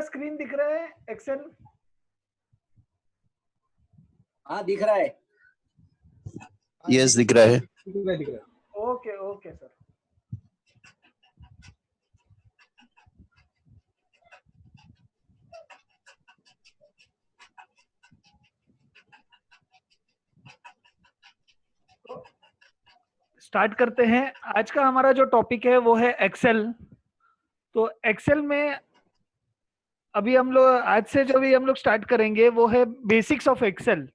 मेरा स्क्रीन दिख रहा है एक्सेल? हाँ दिख रहा है। यस दिख रहा है। दिख रहा है। Okay okay sir. स्टार्ट करते हैं। आज का हमारा जो टॉपिक है वो है एक्सेल। तो एक्सेल में अभी हम लोग आज से जो भी हम लोग स्टार्ट करेंगे वो है बेसिक्स ऑफ एक्सेल,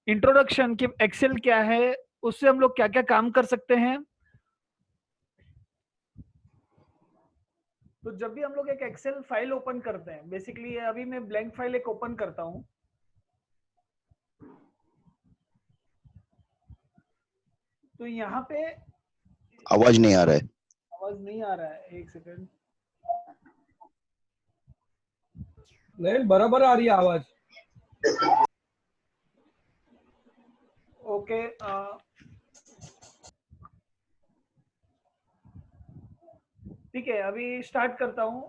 इंट्रोडक्शन कि एक्सेल क्या है, उससे हम लोग क्या क्या काम कर सकते हैं। तो जब भी हम लोग एक एक्सेल फाइल ओपन करते हैं, बेसिकली अभी मैं ब्लैंक फाइल एक ओपन करता हूं। तो यहाँ पे आवाज नहीं आ रहा है। आवाज नहीं आ रहा है, एक सेकंड। नहीं बराबर आ रही है आवाज। ओके ठीक है, अभी स्टार्ट करता हूँ।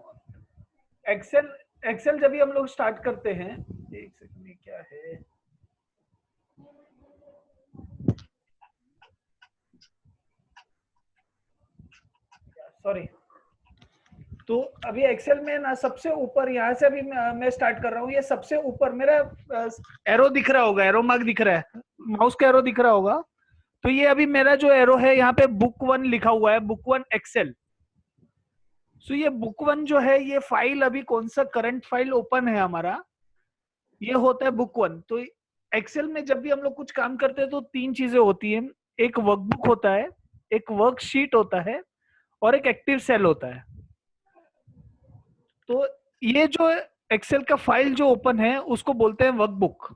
एक्सेल एक्सेल जब भी हम लोग स्टार्ट करते हैं, एक सेकंड, ये क्या है? सॉरी। तो अभी एक्सेल में ना सबसे ऊपर, यहाँ से अभी मैं स्टार्ट कर रहा हूँ। ये सबसे ऊपर मेरा एरो दिख रहा होगा, एरो मार्क दिख रहा है, माउस का एरो दिख रहा होगा। तो ये अभी मेरा जो एरो है यहाँ पे बुक 1 लिखा हुआ है, बुक 1 एक्सेल। सो ये बुक 1 जो है, ये फाइल अभी कौन सा करंट फाइल ओपन है हमारा, ये होता है बुक 1। तो एक्सेल में जब भी हम लोग कुछ काम करते हैं तो 3 चीजें होती हैं। एक वर्कबुक होता है, एक वर्कशीट होता है, और एक एक्टिव सेल होता है। तो ये जो एक्सेल का फाइल जो ओपन है उसको बोलते हैं वर्कबुक।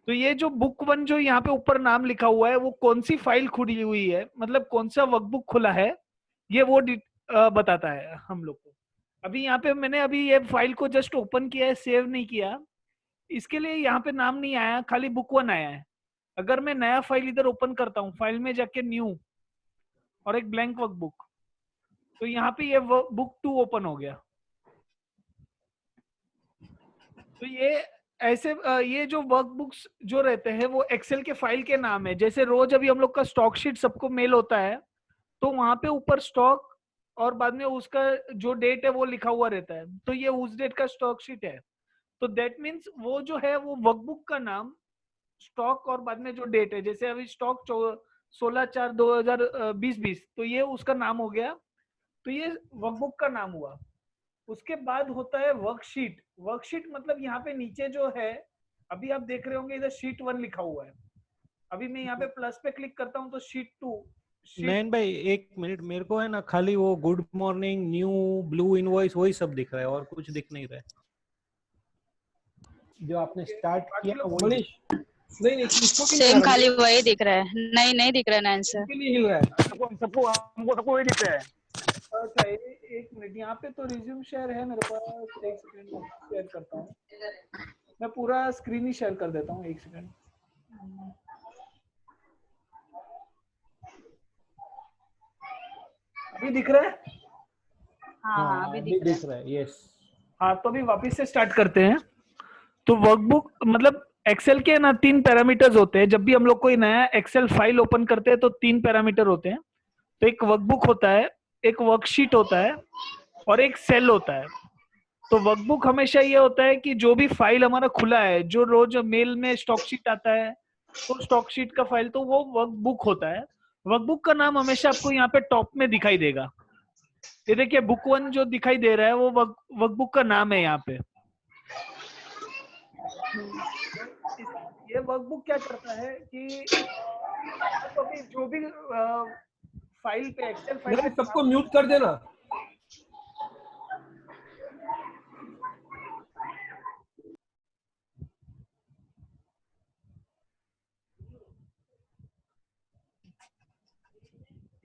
तो ये जो बुक 1 जो यहाँ पे ऊपर नाम लिखा हुआ है, वो कौन सी फाइल खुली हुई है, मतलब कौन सा वर्कबुक खुला है, ये वो बताता है हम लोग को। अभी यहाँ पे मैंने अभी ये फाइल को जस्ट ओपन किया है, सेव नहीं किया, इसके लिए यहाँ पे नाम नहीं आया, खाली बुक 1 आया है। अगर मैं नया फाइल इधर ओपन करता हूँ, फाइल में जाके न्यू और एक ब्लैंक वर्कबुक, तो यहाँ पे ये बुक 2 ओपन हो गया। तो ये ऐसे ये जो वर्कबुक्स जो रहते हैं वो एक्सेल के फाइल के नाम है। जैसे रोज अभी हम लोग का स्टॉक शीट सबको मेल होता है, तो वहां पे ऊपर स्टॉक और बाद में उसका जो डेट है वो लिखा हुआ रहता है। तो ये उस डेट का स्टॉक शीट है। तो दैट मीन्स वो जो है वो वर्कबुक का नाम, स्टॉक और बाद में जो डेट है, जैसे अभी स्टॉक 16/4/2020, तो ये उसका नाम हो गया। तो ये वर्कबुक का नाम हुआ। उसके बाद होता है वर्कशीट। वर्कशीट मतलब यहाँ पे नीचे जो है, अभी आप देख रहे होंगे इधर शीट 1 लिखा हुआ है। अभी मैं यहाँ पे प्लस पे क्लिक करता हूँ तो शीट 2। नैन भाई एक मिनट, मेरे को है ना खाली वो good morning, new, blue invoice, वही सब दिख रहा है और कुछ दिख नहीं रहा है। जो आपने स्टार्ट किया वो नहीं इसको सेम खाली वही दिख रहा है। नहीं दिख रहा है नैन सर। हिल रहा है। हमको वही दिख रहा है। अच्छा एक मिनट, यहाँ पे तो रिज्यूम शेयर है मेरे पास, एक सेकंड शेयर करता हूँ। मैं पूरा स्क्रीन ही शेयर कर देता हूँ, एक सेकंड। अभी दिख रहा है? हाँ अभी दिख रहा है। यस। हाँ, तो अभी वापस से स्टार्ट करते हैं। तो वर्कबुक मतलब एक्सेल के ना 3 पैरामीटर्स होते हैं। जब भी हम लोग कोई नया एक्सेल फाइल ओपन करते हैं तो 3 पैरामीटर होते हैं। तो एक वर्कबुक होता है, एक वर्कशीट होता है, और एक सेल होता है। तो वर्कबुक हमेशा ये होता है कि जो भी फाइल हमारा खुला है, जो रोज मेल में स्टॉक शीट आता है, तो स्टॉक शीट का फाइल, तो वो वर्कबुक होता है। वर्कबुक का नाम हमेशा आपको यहाँ पे टॉप में दिखाई देगा। ये देखिए बुक 1 जो दिखाई दे रहा है वो वर्कबुक का नाम है यहाँ पे। ये वर्कबुक क्या करता है कि तो भी जो भी फाइल पे, एक्सेल फाइल पे, सबको म्यूट कर देना।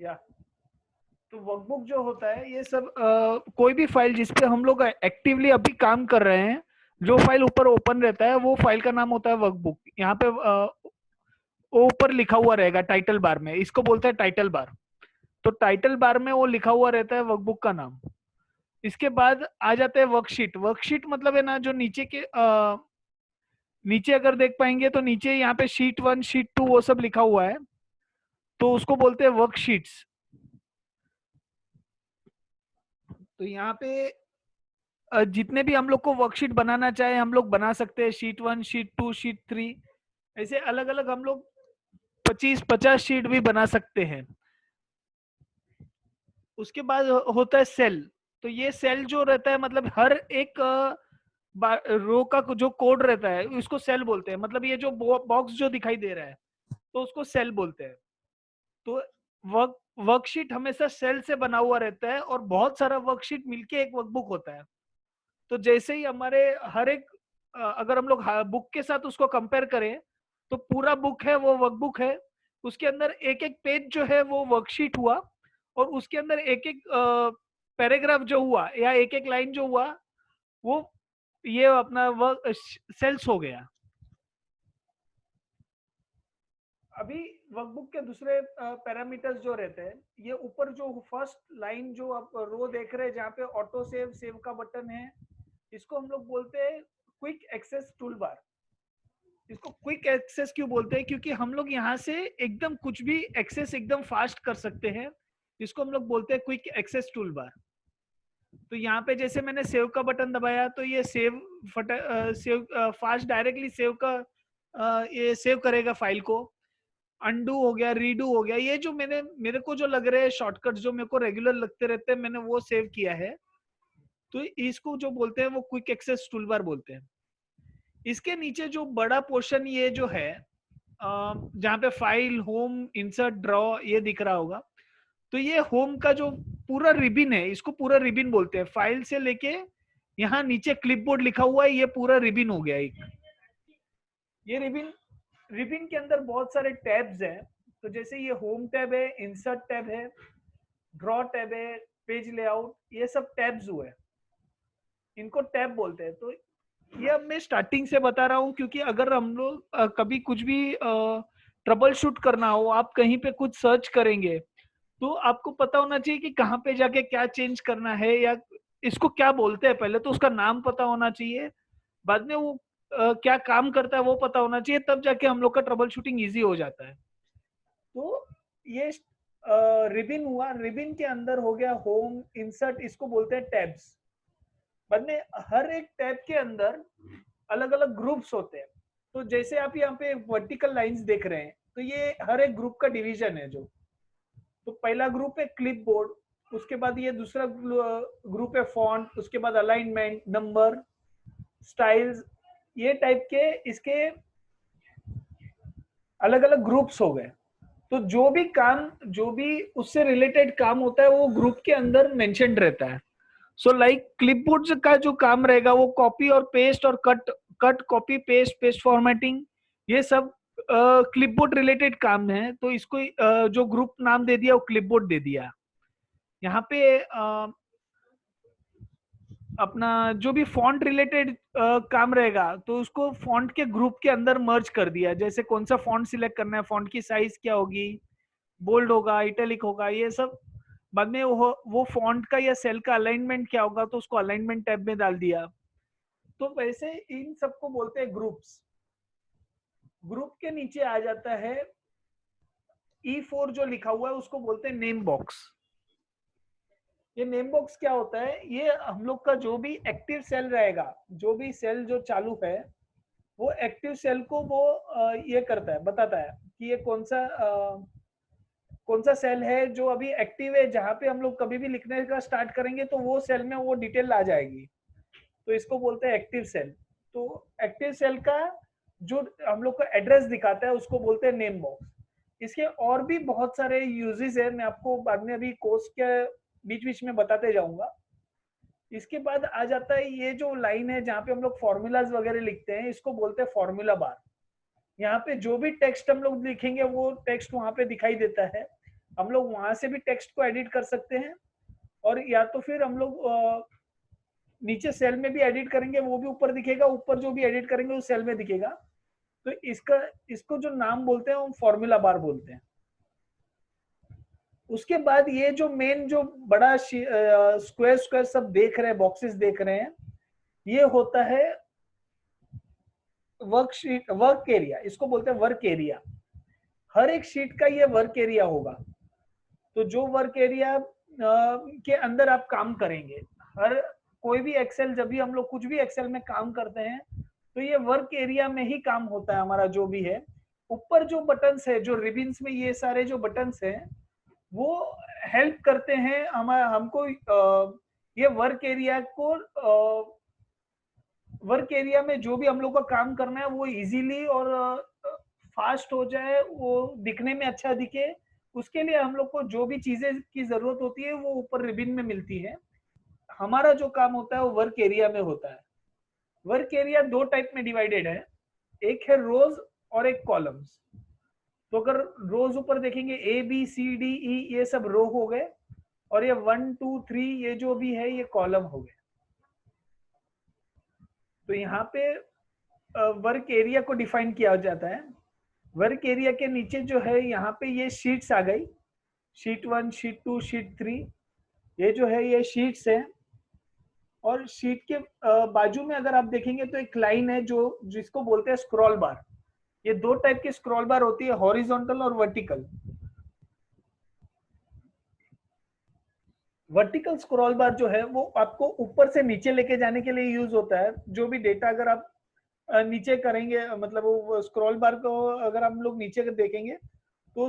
या तो वर्कबुक जो होता है ये सब कोई भी फाइल जिसपे हम लोग एक्टिवली अभी काम कर रहे हैं, जो फाइल ऊपर ओपन रहता है वो फाइल का नाम होता है वर्कबुक। यहाँ पे ऊपर लिखा हुआ रहेगा टाइटल बार में, इसको बोलते हैं टाइटल बार। तो टाइटल बार में वो लिखा हुआ रहता है वर्कबुक का नाम। इसके बाद आ जाते हैं वर्कशीट। वर्कशीट मतलब है ना जो नीचे के नीचे अगर देख पाएंगे तो नीचे यहाँ पे शीट 1 शीट 2 वो सब लिखा हुआ है, तो उसको बोलते हैं वर्कशीट्स। तो यहाँ पे जितने भी हम लोग को वर्कशीट बनाना चाहे हम लोग बना सकते हैं, शीट 1 शीट 2 शीट 3 ऐसे अलग अलग हम लोग 25-50 शीट भी बना सकते हैं। उसके बाद होता है सेल। तो ये सेल जो रहता है मतलब हर एक रो का जो कोड रहता है उसको सेल बोलते हैं। मतलब ये जो बॉक्स जो दिखाई दे रहा है तो उसको सेल बोलते हैं। तो वर्कशीट हमेशा सेल से बना हुआ रहता है और बहुत सारा वर्कशीट मिलके एक वर्कबुक होता है। तो जैसे ही हमारे हर एक अगर हम लोग बुक के साथ उसको कंपेयर करें तो पूरा बुक है वो वर्कबुक है, उसके अंदर एक एक पेज जो है वो वर्कशीट हुआ, और उसके अंदर एक एक पैराग्राफ जो हुआ या एक एक लाइन जो हुआ वो ये अपना वर्क सेल्स हो गया। अभी वर्कबुक के दूसरे पैरामीटर्स जो रहते हैं, ये ऊपर जो फर्स्ट लाइन जो आप रो देख रहे हैं जहाँ पे ऑटो सेव सेव का बटन है, इसको हम लोग बोलते हैं क्विक एक्सेस टूल बार। इसको क्विक एक्सेस क्यों बोलते हैं? क्योंकि हम लोग यहाँ से एकदम कुछ भी एक्सेस एकदम फास्ट कर सकते हैं, इसको हम लोग बोलते हैं क्विक एक्सेस टूल बार। तो यहाँ पे जैसे मैंने सेव का बटन दबाया तो ये सेव फास्ट डायरेक्टली सेव का ये सेव करेगा फाइल को। अनडू हो गया, रीडू हो गया, ये जो मेरे को जो लग रहे हैं शॉर्टकट जो मेरे को रेगुलर लगते रहते हैं मैंने वो सेव किया है, तो इसको जो बोलते हैं वो क्विक एक्सेस टूलबार बोलते हैं। इसके नीचे जो बड़ा पोर्शन ये जो है जहाँ पे फाइल, होम, इंसर्ट, ड्रॉ ये दिख रहा होगा, तो ये होम का जो पूरा रिबिन है इसको पूरा रिबिन बोलते हैं। फाइल से लेके यहाँ नीचे क्लिपबोर्ड लिखा हुआ है, ये पूरा रिबिन हो गया एक। ये रिबिन के अंदर बहुत सारे टैब्स हैं। तो जैसे ये होम टैब है, इंसर्ट टैब है, ड्रॉ टैब है, पेज लेआउट, ये सब टैब्स हुए, इनको टैब बोलते हैं। तो ये अब मैं स्टार्टिंग से बता रहा हूँ क्योंकि अगर हम लोग कभी कुछ भी ट्रबल शूट करना हो, आप कहीं पे कुछ सर्च करेंगे तो आपको पता होना चाहिए कि कहाँ पे जाके क्या चेंज करना है या इसको क्या बोलते हैं। पहले तो उसका नाम पता होना चाहिए, बाद में वो क्या काम करता है वो पता होना चाहिए, तब जाके हम लोग का ट्रबल शूटिंग ईजी हो जाता है। तो ये रिबिन हुआ, रिबिन के अंदर हो गया होम, इंसर्ट, इसको बोलते हैं टैब्स। बाद में हर एक टैब के अंदर अलग अलग ग्रुप्स होते हैं। तो जैसे आप यहाँ पे वर्टिकल लाइंस देख रहे हैं तो ये हर एक ग्रुप का डिवीजन है। जो तो पहला ग्रुप है क्लिपबोर्ड, उसके बाद ये दूसरा ग्रुप है फॉन्ट, उसके बाद अलाइनमेंट, नंबर, स्टाइल्स, ये टाइप के इसके अलग अलग ग्रुप्स हो गए। तो जो भी उससे रिलेटेड काम होता है वो ग्रुप के अंदर मेंशन्ड रहता है। सो लाइक क्लिपबोर्ड का जो काम रहेगा वो कॉपी और पेस्ट और कट कॉपी पेस्ट फॉर्मेटिंग, ये सब क्लिपबोर्ड रिलेटेड काम है। तो इसको जो ग्रुप नाम दे दिया वो क्लिपबोर्ड दे दिया। यहाँ पे अपना जो भी फॉन्ट रिलेटेड काम रहेगा तो उसको फॉन्ट के ग्रुप के अंदर मर्ज कर दिया। जैसे कौन सा फॉन्ट सिलेक्ट करना है, फॉन्ट की साइज क्या होगी, बोल्ड होगा, इटैलिक होगा, ये सब। बाद में वो फॉन्ट का या सेल का अलाइनमेंट क्या होगा तो उसको अलाइनमेंट टैब में डाल दिया। तो वैसे इन सबको बोलते हैं ग्रुप्स। ग्रुप के नीचे आ जाता है E4 जो लिखा हुआ है उसको बोलते हैं नेम बॉक्स। ये नेम बॉक्स क्या होता है? ये हम लोग का जो भी एक्टिव सेल रहेगा, जो भी सेल जो चालू है वो एक्टिव सेल को वो ये करता है, बताता है कि ये कौन सा सेल है जो अभी एक्टिव है। जहां पे हम लोग कभी भी लिखने का स्टार्ट करेंगे तो वो सेल में वो डिटेल आ जाएगी, तो इसको बोलते हैं एक्टिव सेल। तो एक्टिव सेल का जो हम लोग का एड्रेस दिखाता है उसको बोलते हैं नेम बॉक्स। इसके और भी बहुत सारे यूजेस है, मैं आपको बाद में अभी कोर्स के बीच बीच में बताते जाऊंगा। इसके बाद आ जाता है ये जो लाइन है जहाँ पे हम लोग फॉर्मूलाज वगैरह लिखते हैं, इसको बोलते हैं फॉर्मूला बार। यहाँ पे जो भी टेक्स्ट हम लोग लिखेंगे वो टेक्स्ट वहां पे दिखाई देता है। हम लोग वहां से भी टेक्स्ट को एडिट कर सकते हैं, और या तो फिर हम लोग नीचे सेल में भी एडिट करेंगे वो भी ऊपर दिखेगा, ऊपर जो भी एडिट करेंगे वो सेल में दिखेगा। तो इसको जो नाम बोलते हैं वो फॉर्मूला बार बोलते हैं। उसके बाद ये जो मेन जो बड़ा स्क्वायर स्क्वायर सब देख रहे हैं, बॉक्सेस देख रहे हैं, ये होता है वर्कशीट, वर्क एरिया, इसको बोलते हैं वर्क एरिया। हर एक शीट का ये वर्क एरिया होगा। तो जो वर्क एरिया के अंदर आप काम करेंगे, हर कोई भी एक्सेल, जब भी हम लोग कुछ भी एक्सेल में काम करते हैं तो ये वर्क एरिया में ही काम होता है हमारा जो भी है। ऊपर जो बटन्स है, जो रिबिन्स में ये सारे जो बटन्स हैं, वो हेल्प करते हैं हमको ये वर्क एरिया को, वर्क एरिया में जो भी हम लोग का काम करना है वो इजीली और फास्ट हो जाए, वो दिखने में अच्छा दिखे। उसके लिए हम लोग को जो भी चीजें की जरूरत होती है वो ऊपर रिबिन में मिलती है। हमारा जो काम होता है वो वर्क एरिया में होता है। वर्क एरिया दो टाइप में डिवाइडेड है, एक है रोज और एक कॉलम्स। तो अगर रोज ऊपर देखेंगे A B C D E ये सब रो हो गए, और ये 1 2 3 ये जो भी है ये कॉलम हो गए। तो यहाँ पे वर्क एरिया को डिफाइन किया जाता है। वर्क एरिया के नीचे जो है यहाँ पे ये शीट्स आ गई, शीट 1, शीट 2, शीट 3, ये जो है ये शीट्स है। और शीट के बाजू में अगर आप देखेंगे तो एक लाइन है जो जिसको बोलते हैं स्क्रॉल बार। ये दो टाइप की स्क्रॉल बार होती है, हॉरिजॉन्टल और वर्टिकल। वर्टिकल स्क्रॉल बार जो है वो आपको ऊपर से नीचे लेके जाने के लिए यूज होता है। जो भी डेटा अगर आप नीचे करेंगे, मतलब वो स्क्रॉल बार को अगर हम लोग नीचे देखेंगे तो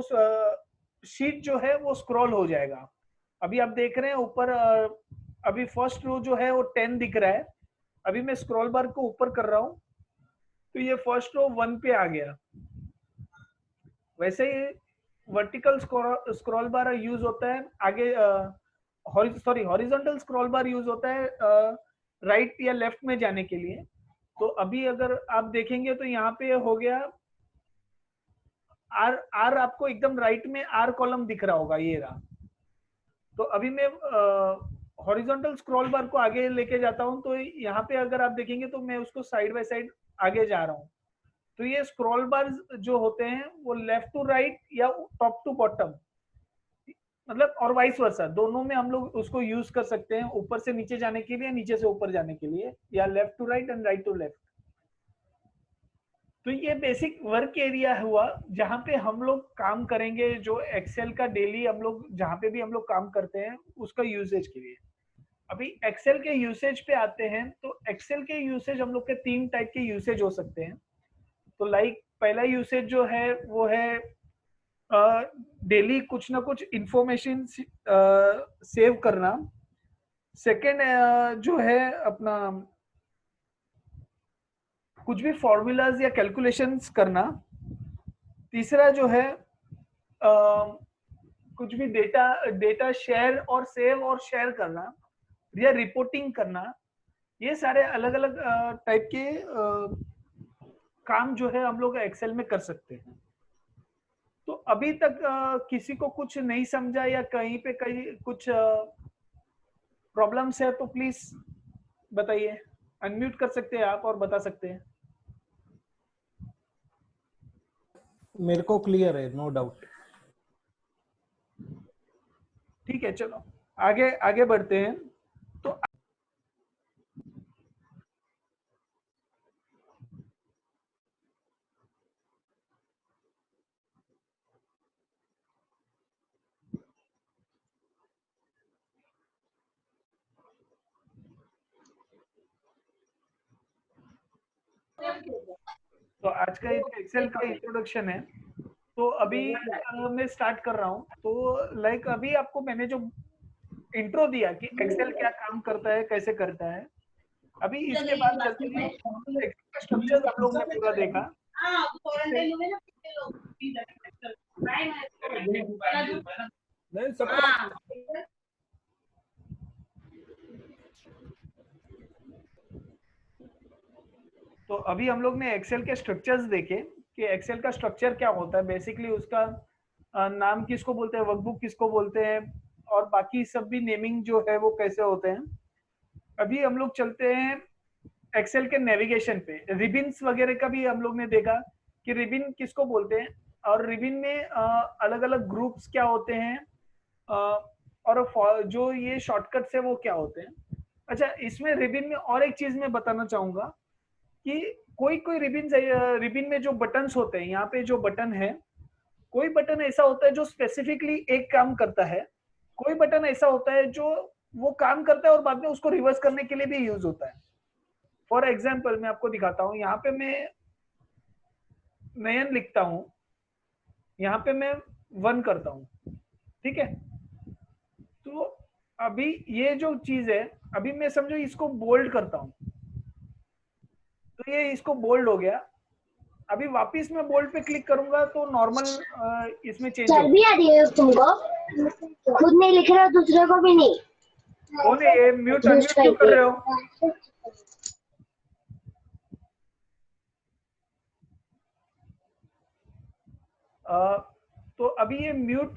शीट जो है वो स्क्रॉल हो जाएगा। अभी आप देख रहे हैं ऊपर, अभी फर्स्ट रो जो है वो 10 दिख रहा है। अभी मैं स्क्रॉल बार को ऊपर कर रहा हूँ तो ये फर्स्ट रो 1 पे आ गया। वैसे ही वर्टिकल स्क्रॉल बार यूज होता है आगे, हॉरिजॉन्टल स्क्रॉल बार यूज होता है राइट या लेफ्ट में जाने के लिए। तो अभी अगर आप देखेंगे तो यहाँ पे हो गया आर आपको एकदम राइट में आर कॉलम दिख रहा होगा, ये रहा। तो अभी मैं हॉरिजॉन्टल स्क्रॉल बार को आगे लेके जाता हूँ, तो यहाँ पे अगर आप देखेंगे तो मैं उसको साइड बाय साइड आगे जा रहा हूँ। तो ये स्क्रॉल बार जो होते हैं वो लेफ्ट टू राइट या टॉप टू बॉटम, मतलब और वाइस वर्सा, दोनों में हम लोग उसको यूज कर सकते हैं, ऊपर से नीचे जाने के लिए, नीचे से ऊपर जाने के लिए, या left to right and right to left. तो ये बेसिक वर्क एरिया हुआ जहां पे हम लोग काम करेंगे, जो एक्सेल का डेली हम लोग जहां पे भी हम लोग काम करते हैं उसका यूसेज के लिए। अभी एक्सेल के यूसेज पे आते हैं, तो एक्सेल के यूसेज हम लोग के 3 टाइप के यूसेज हो सकते हैं। तो लाइक पहला यूसेज जो है वो है डेली कुछ ना कुछ इंफॉर्मेशन सेव करना। सेकंड जो है अपना कुछ भी फॉर्मूलाज या कैलकुलेशंस करना। तीसरा जो है कुछ भी डेटा शेयर और सेव और शेयर करना या रिपोर्टिंग करना। ये सारे अलग अलग टाइप के काम जो है हम लोग एक्सेल में कर सकते हैं। तो अभी तक किसी को कुछ नहीं समझा या कहीं पे कुछ प्रॉब्लम्स है तो प्लीज बताइए, अनम्यूट कर सकते हैं आप और बता सकते हैं। मेरे को क्लियर है, नो डाउट। ठीक है, चलो आगे आगे बढ़ते हैं। तो आज का एक्सेल का इंट्रोडक्शन है। तो अभी मैं स्टार्ट कर रहा हूँ। तो लाइक अभी आपको मैंने जो इंट्रो दिया कि एक्सेल क्या काम करता है, कैसे करता है, अभी इसके बाद स्ट्रक्चर आप लोग ने पूरा देखा। तो अभी हम लोग ने एक्सेल के स्ट्रक्चर्स देखे कि एक्सेल का स्ट्रक्चर क्या होता है, बेसिकली उसका नाम किसको बोलते हैं, वर्कबुक किसको बोलते हैं, और बाकी सब भी नेमिंग जो है वो कैसे होते हैं। अभी हम लोग चलते हैं एक्सेल के नेविगेशन पे। रिबिन्स वगैरह का भी हम लोग ने देखा कि रिबिन किसको बोलते हैं, और रिबिन में अलग अलग ग्रुप्स क्या होते हैं, और जो ये शॉर्टकट्स है वो क्या होते हैं। अच्छा, इसमें रिबिन में और एक चीज मैं बताना चाहूंगा कि कोई कोई रिबिन में जो बटन्स होते हैं, यहाँ पे जो बटन है, कोई बटन ऐसा होता है जो स्पेसिफिकली एक काम करता है, कोई बटन ऐसा होता है जो वो काम करता है और बाद में उसको रिवर्स करने के लिए भी यूज होता है। फॉर एग्जाम्पल मैं आपको दिखाता हूँ, यहाँ पे मैं नयन लिखता हूँ, यहाँ पे मैं 1 करता हूँ, ठीक है। तो अभी ये जो चीज है, अभी मैं समझो इसको बोल्ड करता हूँ, तो ये इसको बोल्ड हो गया। अभी वापिस मैं बोल्ड पे क्लिक करूंगा तो नॉर्मल इसमें चेंज हो चर्बी आ रही है तुमको? खुद नहीं लिख रहे हो, दूसरे को भी नहीं। कौन है ये? म्यूट अनम्यूट क्यों कर रहे हो? तो अभी ये म्यूट,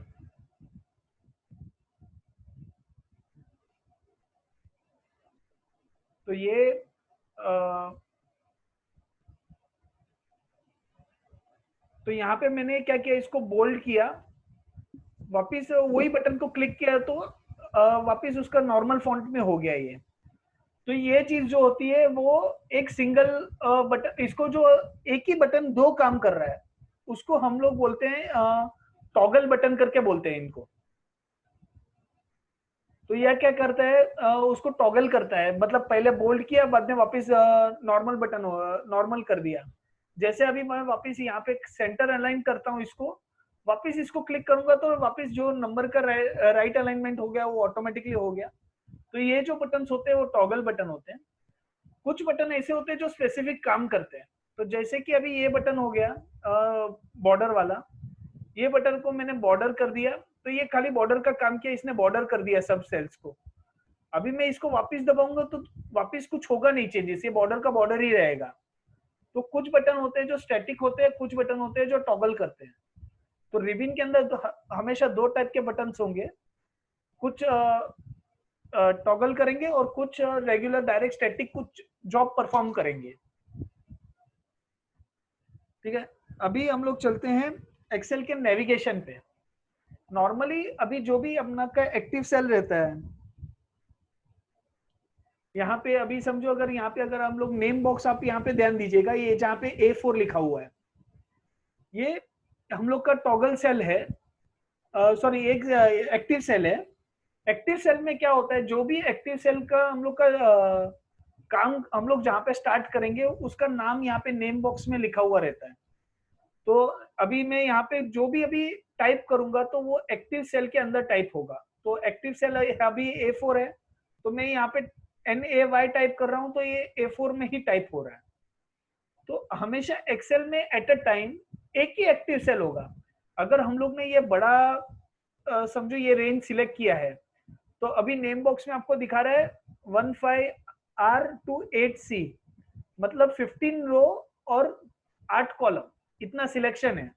तो ये तो यहाँ पे मैंने क्या किया, इसको बोल्ड किया, वापिस वही बटन को क्लिक किया तो वापिस उसका नॉर्मल फॉन्ट में हो गया ये। तो ये चीज जो होती है वो एक सिंगल बटन, इसको जो एक ही बटन 2 काम कर रहा है उसको हम लोग बोलते हैं टॉगल बटन करके बोलते हैं इनको। तो यह क्या करता है, उसको टॉगल करता है, मतलब पहले बोल्ड किया, बाद में वापस नॉर्मल बटन नॉर्मल कर दिया। जैसे अभी मैं वापस यहाँ पे सेंटर अलाइन करता हूँ, इसको वापस इसको क्लिक करूंगा तो वापस जो नंबर का राइट अलाइनमेंट हो गया वो ऑटोमेटिकली हो गया। तो ये जो बटन होते हैं वो टॉगल बटन होते हैं। कुछ बटन ऐसे होते हैं जो स्पेसिफिक काम करते हैं। तो जैसे कि अभी ये बटन हो गया बॉर्डर वाला, ये बटन को मैंने बॉर्डर कर दिया, तो ये खाली बॉर्डर का काम किया, इसने बॉर्डर कर दिया सब सेल्स को। अभी मैं इसको वापस दबाऊंगा तो वापस कुछ होगा नहीं चेंजेस, ये बॉर्डर का बॉर्डर ही रहेगा। तो कुछ बटन होते हैं जो स्टैटिक होते हैं, कुछ बटन होते हैं जो टॉगल करते हैं। तो रिबिन के अंदर तो हमेशा 2 टाइप के बटन होंगे, कुछ टॉगल करेंगे और कुछ रेगुलर डायरेक्ट स्टैटिक कुछ जॉब परफॉर्म करेंगे, ठीक है। अभी हम लोग चलते हैं एक्सेल के नेविगेशन पे। नॉर्मली अभी जो भी अपना का एक्टिव सेल रहता है, यहाँ पे अभी समझो अगर यहाँ पे अगर हम लोग नेम बॉक्स, आप यहाँ पे ध्यान दीजिएगा, ये जहाँ पे A4 लिखा हुआ है ये हम लोग का टॉगल सेल है, सॉरी एक एक्टिव सेल है। एक्टिव सेल में क्या होता है, जो भी एक्टिव सेल का हम लोग का काम हम लोग जहाँ पे स्टार्ट करेंगे उसका नाम यहाँ पे नेम बॉक्स में लिखा हुआ रहता है। तो अभी मैं यहाँ पे जो भी अभी टाइप करूंगा तो वो एक्टिव सेल के अंदर टाइप होगा। तो एक्टिव सेल अभी A4 है, तो मैं यहाँ पे NAY टाइप कर रहा हूँ तो ये A4 में ही टाइप हो रहा है। तो हमेशा एक्सेल में एट अ टाइम एक ही एक्टिव सेल होगा। अगर हम लोग ने ये बड़ा समझो ये रेंज सिलेक्ट किया है, तो अभी नेम बॉक्स में आपको दिखा रहा है 15R to 8C, मतलब 15 रो और 8 कॉलम, इतना सिलेक्शन है।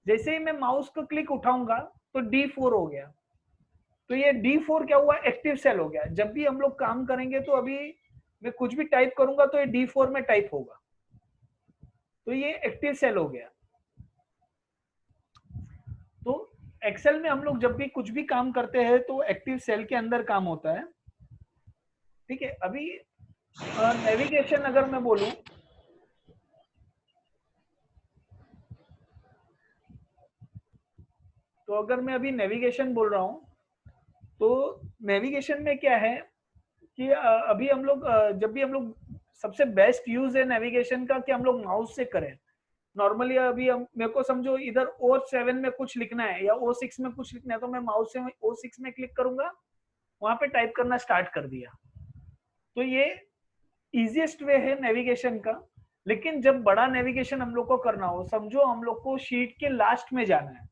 जैसे ही मैं माउस को क्लिक उठाऊंगा तो D4 हो गया। तो ये D4 क्या हुआ, एक्टिव सेल हो गया। जब भी हम लोग काम करेंगे तो अभी मैं कुछ भी टाइप करूंगा तो ये D4 में टाइप होगा, तो ये एक्टिव सेल हो गया। तो एक्सेल में हम लोग जब भी कुछ भी काम करते हैं तो एक्टिव सेल के अंदर काम होता है, ठीक है। अभी नेविगेशन अगर मैं बोलूं, तो अगर मैं अभी नेविगेशन बोल रहा हूं तो नेविगेशन में क्या है कि अभी हम लोग जब भी हम लोग सबसे बेस्ट यूज है नेविगेशन का कि हम लोग माउस से करें। नॉर्मली अभी हम मेरे को समझो इधर O7 में कुछ लिखना है या O6 में कुछ लिखना है, तो मैं माउस से O6 में क्लिक करूंगा, वहां पे टाइप करना स्टार्ट कर दिया। तो ये इजीएस्ट वे है नेविगेशन का। लेकिन जब बड़ा नेविगेशन हम लोग को करना हो, समझो हम लोग को शीट के लास्ट में जाना है,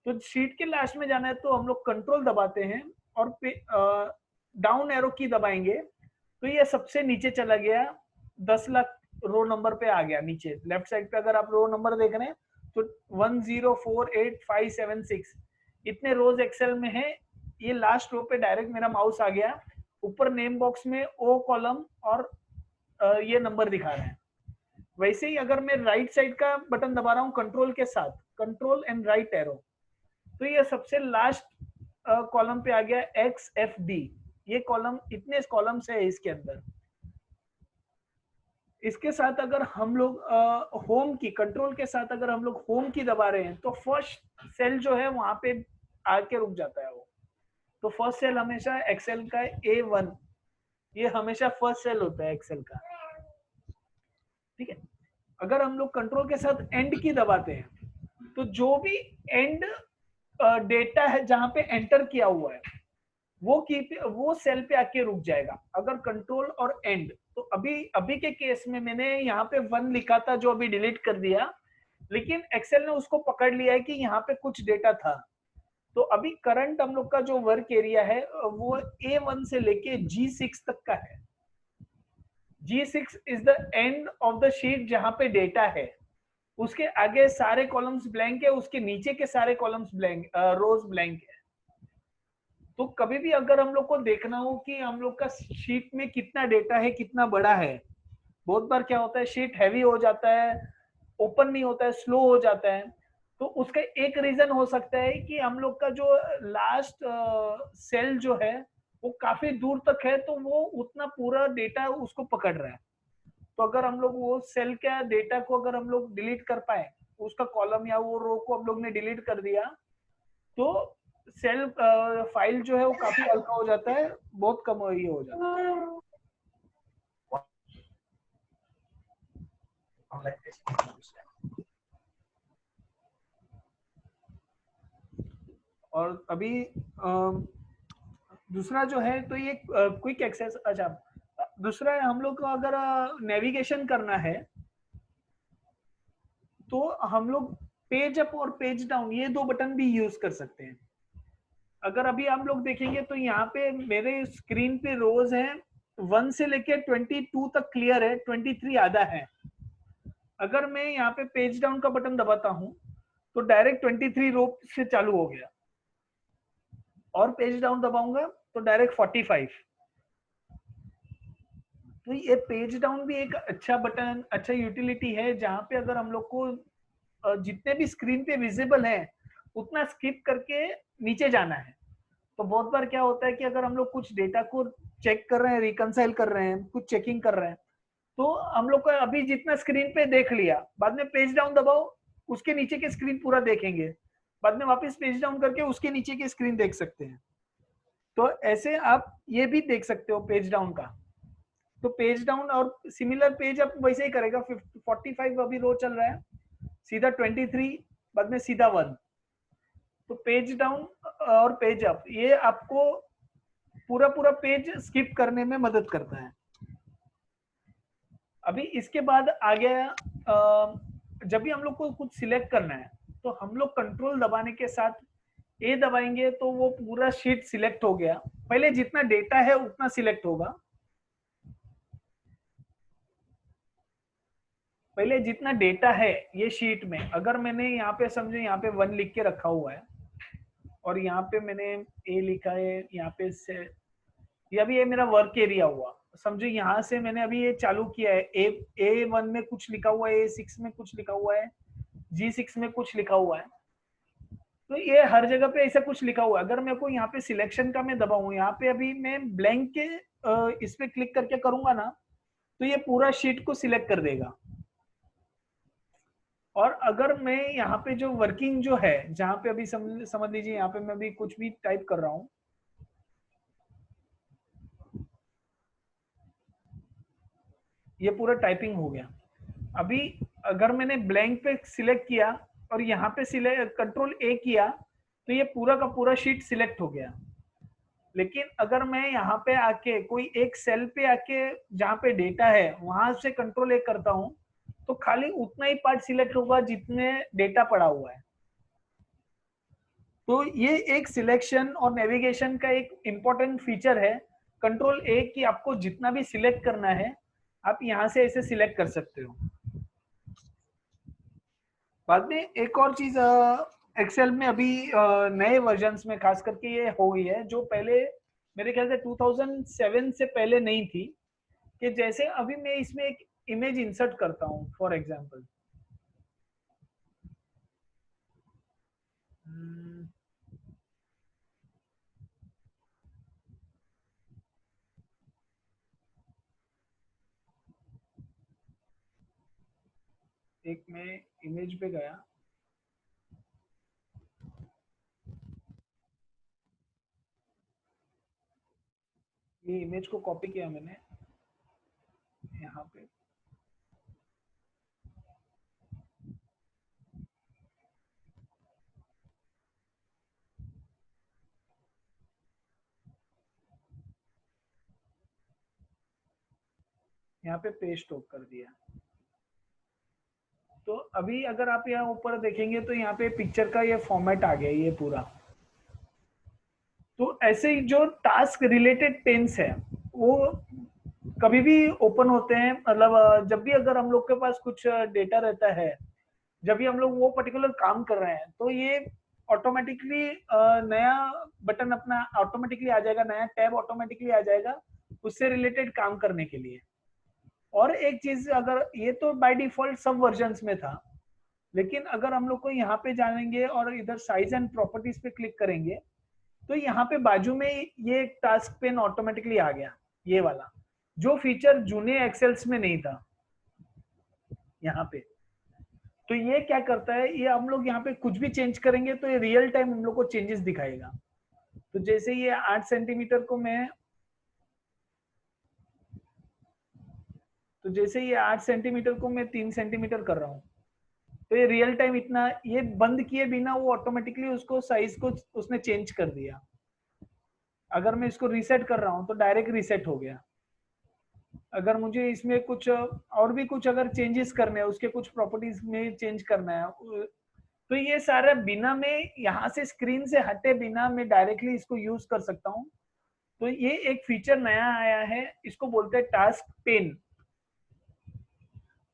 तो शीट के लास्ट में जाना है तो हम लोग कंट्रोल दबाते हैं और डाउन एरो की दबाएंगे तो ये सबसे नीचे चला गया, 10 लाख रो नंबर पे आ गया नीचे लेफ्ट साइड पे। अगर आप रो नंबर देख रहे हैं तो 1048576 इतने रोज एक्सेल में है। ये लास्ट रो पे डायरेक्ट मेरा माउस आ गया, ऊपर नेम बॉक्स में O कॉलम और ये नंबर दिखा रहे हैं। वैसे ही अगर मैं राइट साइड का बटन दबा रहा हूँ कंट्रोल के साथ, कंट्रोल एंड राइट एरो, तो ये सबसे लास्ट कॉलम पे आ गया XFD, ये कॉलम, इतने कॉलम्स है इसके अंदर। इसके साथ अगर हम लोग होम की कंट्रोल के साथ अगर हम लोग होम की दबा रहे हैं तो फर्स्ट सेल जो है वहां पे आके रुक जाता है वो। तो फर्स्ट सेल हमेशा एक्सेल का A1, ये हमेशा फर्स्ट सेल होता है एक्सेल का, ठीक है। अगर हम लोग कंट्रोल के साथ एंड की दबाते हैं तो जो भी एंड डेटा है जहां पे एंटर किया हुआ है वो सेल पे आके रुक जाएगा, अगर कंट्रोल और एंड। तो अभी के केस में मैंने यहाँ पे 1 लिखा था जो अभी डिलीट कर दिया, लेकिन एक्सेल ने उसको पकड़ लिया है कि यहाँ पे कुछ डेटा था। तो अभी करंट हम लोग का जो वर्क एरिया है वो A1 से लेके G6 तक का है। G6 is the end of the sheet जहां पे डेटा है, उसके आगे सारे कॉलम्स ब्लैंक है, उसके नीचे के सारे कॉलम्स ब्लैंक, रोज ब्लैंक है। तो कभी भी अगर हम लोग को देखना हो कि हम लोग का शीट में कितना डेटा है, कितना बड़ा है, बहुत बार क्या होता है शीट हैवी हो जाता है, ओपन नहीं होता है, स्लो हो जाता है। तो उसका एक रीजन हो सकता है कि हम लोग का जो लास्ट सेल जो है वो काफी दूर तक है, तो वो उतना पूरा डेटा उसको पकड़ रहा है। तो अगर हम लोग वो सेल का डेटा को अगर हम लोग डिलीट कर पाए, उसका कॉलम या वो रो को हम लोग ने डिलीट कर दिया, तो सेल फाइल जो है वो काफी हल्का हो जाता है, बहुत कम हो जाता है। और अभी दूसरा जो है तो ये क्विक एक्सेस। अच्छा, दूसरा है हम लोग को अगर नेविगेशन करना है तो हम लोग पेज अप और पेज डाउन ये 2 बटन भी यूज कर सकते हैं। अगर अभी हम लोग देखेंगे तो यहाँ पे मेरे स्क्रीन पे रोज हैं 1 से लेके 22 तक क्लियर है, 23 आधा है। अगर मैं यहाँ पे पेज डाउन का बटन दबाता हूँ तो डायरेक्ट 23 रो से चालू हो गया, और पेज डाउन दबाऊंगा तो डायरेक्ट 45। तो ये पेज डाउन भी एक अच्छा बटन, अच्छा यूटिलिटी है, जहां पे अगर हम लोग को जितने भी स्क्रीन पे विजिबल है उतना स्किप करके नीचे जाना है। तो बहुत बार क्या होता है कि अगर हम लोग कुछ डेटा को चेक कर रहे हैं, रिकंसाइल कर रहे हैं, कुछ चेकिंग कर रहे हैं, तो हम लोग को अभी जितना स्क्रीन पे देख लिया, बाद में पेज डाउन दबाओ, उसके नीचे के स्क्रीन पूरा देखेंगे, बाद में वापस पेज डाउन करके उसके नीचे की स्क्रीन देख सकते हैं। तो ऐसे आप ये भी देख सकते हो पेज डाउन का। तो पेज डाउन और सिमिलर पेज अप वैसे ही करेगा। 45 अभी रो चल रहा है, सीधा 23, बाद में सीधा 1। तो पेज डाउन और पेज अप ये आपको पूरा पेज स्किप करने में मदद करता है। अभी इसके बाद आ गया जब भी हम लोग को कुछ सिलेक्ट करना है तो हम लोग कंट्रोल दबाने के साथ ए दबाएंगे तो वो पूरा शीट सिलेक्ट हो गया। पहले जितना डेटा है उतना सिलेक्ट होगा, पहले जितना डेटा है ये शीट में। अगर मैंने यहाँ पे समझे यहाँ पे 1 लिख के रखा हुआ है और यहाँ पे मैंने ए लिखा है, यहाँ पे से ये अभी ये मेरा वर्क एरिया हुआ, समझो यहाँ से मैंने अभी ये चालू किया है। A1 में कुछ लिखा हुआ है, A6 में कुछ लिखा हुआ है, G6 में कुछ लिखा हुआ है। तो ये हर जगह पे ऐसा कुछ लिखा हुआ है। अगर मेरे को यहाँ पे सिलेक्शन का मैं दबाऊं, यहाँ पे अभी मैं ब्लैंक के इस पे क्लिक करके करूंगा ना, तो ये पूरा शीट को सिलेक्ट कर देगा। और अगर मैं यहाँ पे जो वर्किंग जो है, जहां पे अभी समझ लीजिए यहाँ पे मैं अभी कुछ भी टाइप कर रहा हूं, ये पूरा टाइपिंग हो गया। अभी अगर मैंने ब्लैंक पे सिलेक्ट किया और यहाँ पे कंट्रोल ए किया तो ये पूरा का पूरा शीट सिलेक्ट हो गया। लेकिन अगर मैं यहाँ पे आके कोई एक सेल पे आके जहाँ पे डेटा है वहां से कंट्रोल ए करता हूँ तो खाली उतना ही पार्ट सिलेक्ट होगा जितने डेटा पड़ा हुआ है। तो ये एक सिलेक्शन और नेविगेशन का एक इंपॉर्टेंट फीचर है कंट्रोल ए कि आपको जितना भी सिलेक्ट करना है आप यहाँ से ऐसे सिलेक्ट कर सकते हो। बाद में एक और चीज एक्सेल में अभी नए वर्जन्स में खास करके ये हो गई है, जो पहले मेरे ख्याल से 2007 से पहले नहीं थी, कि जैसे अभी मैं इसमें एक इमेज इंसर्ट करता हूँ फॉर एग्जांपल, एक मैं इमेज पे गया, ये इमेज को कॉपी किया मैंने यहाँ पे, यहाँ पे पेस्ट कर दिया। तो अभी अगर आप यहाँ ऊपर देखेंगे तो यहाँ पे पिक्चर का ये फॉर्मेट आ गया ये पूरा। तो ऐसे ही जो टास्क रिलेटेड पेन्स है वो कभी भी ओपन होते हैं, मतलब जब भी अगर हम लोग के पास कुछ डेटा रहता है, जब भी हम लोग वो पर्टिकुलर काम कर रहे हैं, तो ये ऑटोमेटिकली नया बटन अपना ऑटोमेटिकली आ जाएगा, नया टैब ऑटोमेटिकली आ जाएगा उससे रिलेटेड काम करने के लिए। और एक चीज, अगर ये तो बाय डिफॉल्ट सब वर्जन्स में था, लेकिन अगर हम लोग को यहाँ पे जाएंगे और इधर साइज एंड प्रॉपर्टीज पे क्लिक करेंगे तो यहाँ पे बाजू में ये एक टास्क पेन ऑटोमेटिकली आ गया, ये वाला जो फीचर जूने एक्सेल्स में नहीं था यहाँ पे। तो ये क्या करता है, ये हम लोग यहाँ पे कुछ भी चेंज करेंगे तो ये रियल टाइम हम लोग को चेंजेस दिखाएगा। तो जैसे ये 8 सेंटीमीटर को मैं, तो जैसे ये 8 सेंटीमीटर को मैं 3 सेंटीमीटर कर रहा हूँ, तो ये रियल टाइम इतना, ये बंद किए बिना वो ऑटोमेटिकली उसको साइज को उसने चेंज कर दिया। अगर मैं इसको रीसेट कर रहा हूँ तो डायरेक्ट रीसेट हो गया। अगर मुझे इसमें कुछ और भी कुछ अगर चेंजेस करने हैं, उसके कुछ प्रॉपर्टीज में चेंज करना है, तो ये सारा बिना में यहाँ से स्क्रीन से हटे बिना मैं डायरेक्टली इसको यूज कर सकता हूँ। तो ये एक फीचर नया आया है, इसको बोलते हैं टास्क पेन।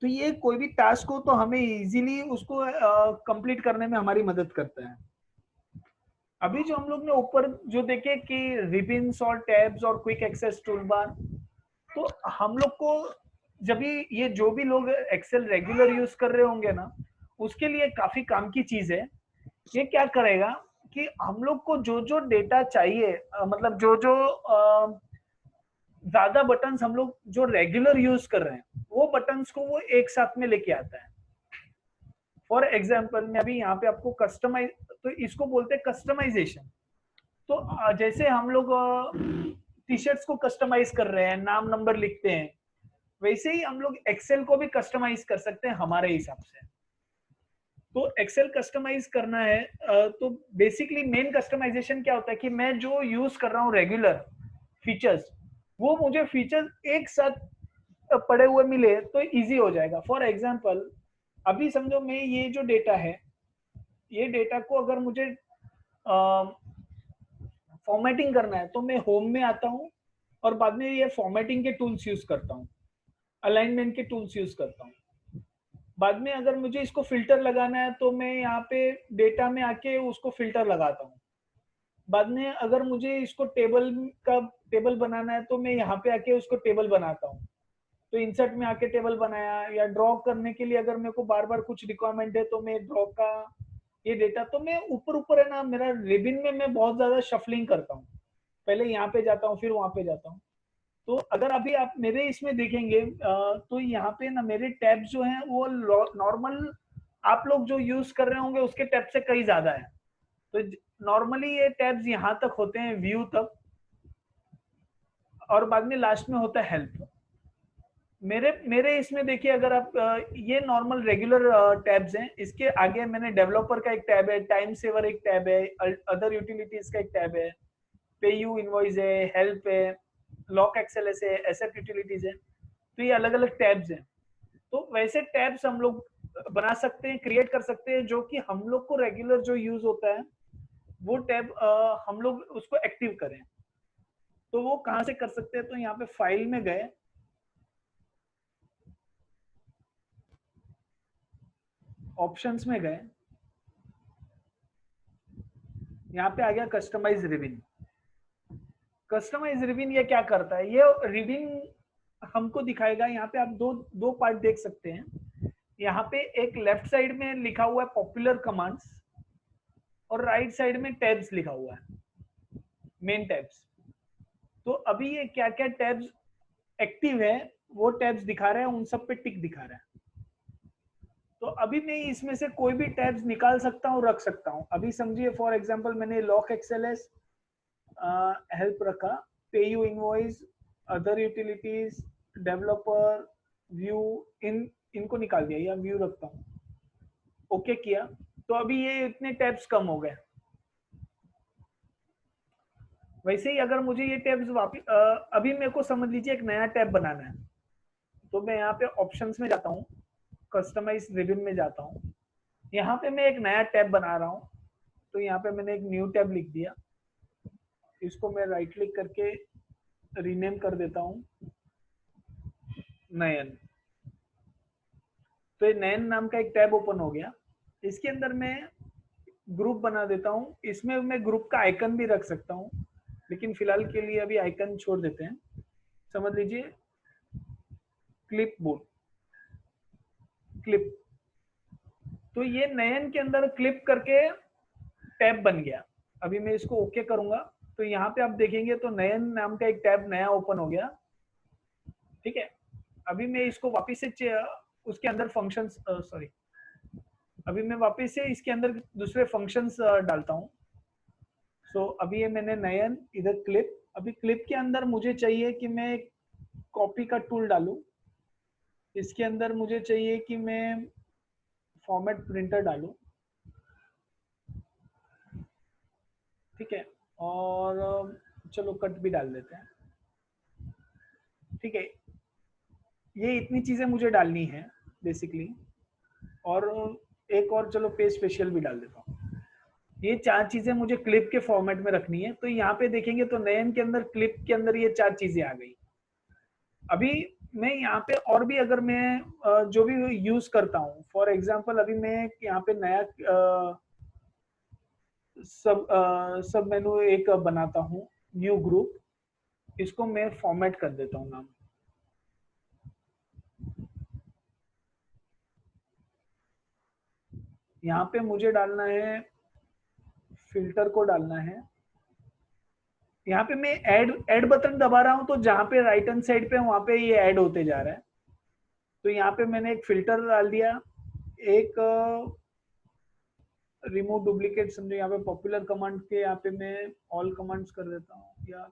तो ये कोई भी टास्क हो तो हमें इजीली उसको कंप्लीट करने में हमारी मदद करता है। अभी जो हम लोग ने ऊपर जो देखे कि रिबन्स और टैब्स और क्विक एक्सेस टूलबार, तो हम लोग को जब ये जो भी लोग एक्सेल रेगुलर यूज कर रहे होंगे ना, उसके लिए काफी काम की चीज है। ये क्या करेगा कि हम लोग को जो जो डेटा चाहिए, मतलब जो जो ज्यादा बटन्स हम लोग जो रेगुलर यूज कर रहे हैं वो बटन्स को वो एक साथ में लेके आता है। फॉर एग्जाम्पल मैं अभी यहाँ पे आपको कस्टमाइज, तो इसको बोलते हैं कस्टमाइजेशन। तो जैसे हम लोग टी शर्ट्स को कस्टमाइज कर रहे हैं, नाम नंबर लिखते हैं, वैसे ही हम लोग एक्सेल को भी कस्टमाइज कर सकते हैं हमारे हिसाब से। तो एक्सेल कस्टमाइज करना है तो बेसिकली मेन कस्टमाइजेशन क्या होता है कि मैं जो यूज कर रहा हूँ रेगुलर फीचर्स, वो मुझे फीचर्स एक साथ पड़े हुए मिले तो इजी हो जाएगा। फॉर एग्जांपल अभी समझो मैं ये जो डेटा है, ये डेटा को अगर मुझे फॉर्मेटिंग करना है तो मैं होम में आता हूँ और बाद में ये फॉर्मेटिंग के टूल्स यूज करता हूँ, अलाइनमेंट के टूल्स यूज करता हूँ। बाद में अगर मुझे इसको फिल्टर लगाना है तो मैं यहाँ पे डेटा में आके उसको फिल्टर लगाता हूँ। बाद में अगर मुझे इसको टेबल बनाना है तो मैं यहाँ पे आके उसको टेबल बनाता हूँ। तो इंसर्ट में आके टेबल बनाया, या ड्रॉ करने के लिए अगर मेरे को बार बार कुछ रिक्वायरमेंट है तो मैं ड्रॉ का ये डेटा, तो मैं ऊपर ऊपर है ना, मेरा रिबन में मैं बहुत ज्यादा शफलिंग करता हूँ, पहले यहाँ पे जाता हूँ फिर वहां पे जाता हूँ। तो अगर अभी आप मेरे इसमें देखेंगे तो यहाँ पे ना मेरे टैब्स जो हैं वो नॉर्मल आप लोग जो यूज कर रहे होंगे उसके टैब से कई ज्यादा है। तो नॉर्मली ये टैब्स यहाँ तक होते हैं, व्यू तक, और बाद में लास्ट में होता है हेल्प। मेरे इसमें देखिए, अगर आप ये नॉर्मल रेगुलर टैब्स हैं, इसके आगे मैंने डेवलपर का एक टैब है, टाइम सेवर एक टैब है, अदर यूटिलिटीज का एक टैब है, पे यू इनवॉइस है, हेल्प है, लॉक एक्सएलएस है, एसएफ यूटिलिटीज है। तो ये अलग अलग टैब्स हैं। तो वैसे टैब्स हम लोग बना सकते हैं, क्रिएट कर सकते हैं, जो कि हम लोग को रेगुलर जो यूज होता है वो टैब हम लोग उसको एक्टिव करें। तो वो कहाँ से कर सकते हैं, तो यहाँ पे फाइल में गए, ऑप्शंस में गए, यहाँ पे आ गया कस्टमाइज रिबन। कस्टमाइज रिबन ये क्या करता है, ये रिबन हमको दिखाएगा। यहाँ पे आप दो पार्ट देख सकते हैं। यहाँ पे एक लेफ्ट साइड में लिखा हुआ है पॉपुलर कमांड्स, और राइट साइड में टैब्स लिखा हुआ है, मेन टैब्स। तो अभी ये क्या क्या टैब्स एक्टिव है वो टैब्स दिखा रहे हैं, उन सब पे टिक दिखा रहा है। तो अभी मैं इसमें से कोई भी टैब्स निकाल सकता हूँ, रख सकता हूँ। अभी समझिए फॉर एग्जांपल मैंने लॉक एक्सएलएस हेल्प रखा, पे you invoice, other utilities, developer, view, इनको निकाल दिया या व्यू रखता हूँ, ओके किया, तो अभी ये इतने टैब्स कम हो गए। वैसे ही अगर मुझे ये टैब्स वापिस अभी मेरे को समझ लीजिए एक नया टैब बनाना है, तो मैं यहाँ पे ऑप्शंस में जाता हूँ, कस्टमाइज रिबन में जाता हूँ, यहाँ पे मैं एक नया टैब बना रहा हूँ, तो यहाँ पे मैंने एक न्यू टैब लिख दिया, इसको मैं राइट क्लिक करके रीनेम कर देता हूँ नयन। तो ये नयन नाम का एक टैब ओपन हो गया। इसके अंदर मैं ग्रुप बना देता हूँ, इसमें मैं ग्रुप का आइकन भी रख सकता हूँ, लेकिन फिलहाल के लिए अभी आइकन छोड़ देते हैं। समझ लीजिए क्लिप बोर्ड, क्लिप, तो ये नयन के अंदर क्लिप करके टैब बन गया। अभी मैं इसको ओके करूंगा तो यहाँ पे आप देखेंगे तो नयन नाम का एक टैब नया ओपन हो गया, ठीक है। अभी मैं इसको वापस से उसके अंदर फंक्शंस सॉरी, अभी मैं वापस से इसके अंदर दूसरे फंक्शंस डालता हूँ। सो अभी ये मैंने नयन, इधर क्लिप, अभी क्लिप के अंदर मुझे चाहिए कि मैं कॉपी का टूल डालूं, इसके अंदर मुझे चाहिए कि मैं फॉर्मेट प्रिंटर डालूं, ठीक है, और चलो कट भी डाल देते हैं, ठीक है। ये इतनी चीजें मुझे डालनी है बेसिकली, और एक और चलो पेज स्पेशल भी डाल देता हूँ। ये 4 चीजें मुझे क्लिप के फॉर्मेट में रखनी है। तो यहाँ पे देखेंगे तो नयन के अंदर क्लिप के अंदर ये 4 चीजें आ गई। अभी मैं यहाँ पे और भी अगर मैं जो भी यूज करता हूँ, फॉर एग्जांपल अभी मैं यहाँ पे नया सब मेनू एक बनाता हूँ, न्यू ग्रुप, इसको मैं फॉर्मेट कर देता हूँ नाम, यहाँ पे मुझे डालना है, फिल्टर को डालना है। यहाँ पे मैं ऐड बटन दबा रहा हूँ, तो जहां पे राइट हैंड साइड पे वहां पे ये ऐड होते जा रहा है। तो यहाँ पे मैंने एक फिल्टर डाल दिया, एक रिमूव डुप्लीकेट, समझो यहाँ पे पॉपुलर कमांड के यहाँ पे मैं ऑल कमांड्स कर देता हूँ, या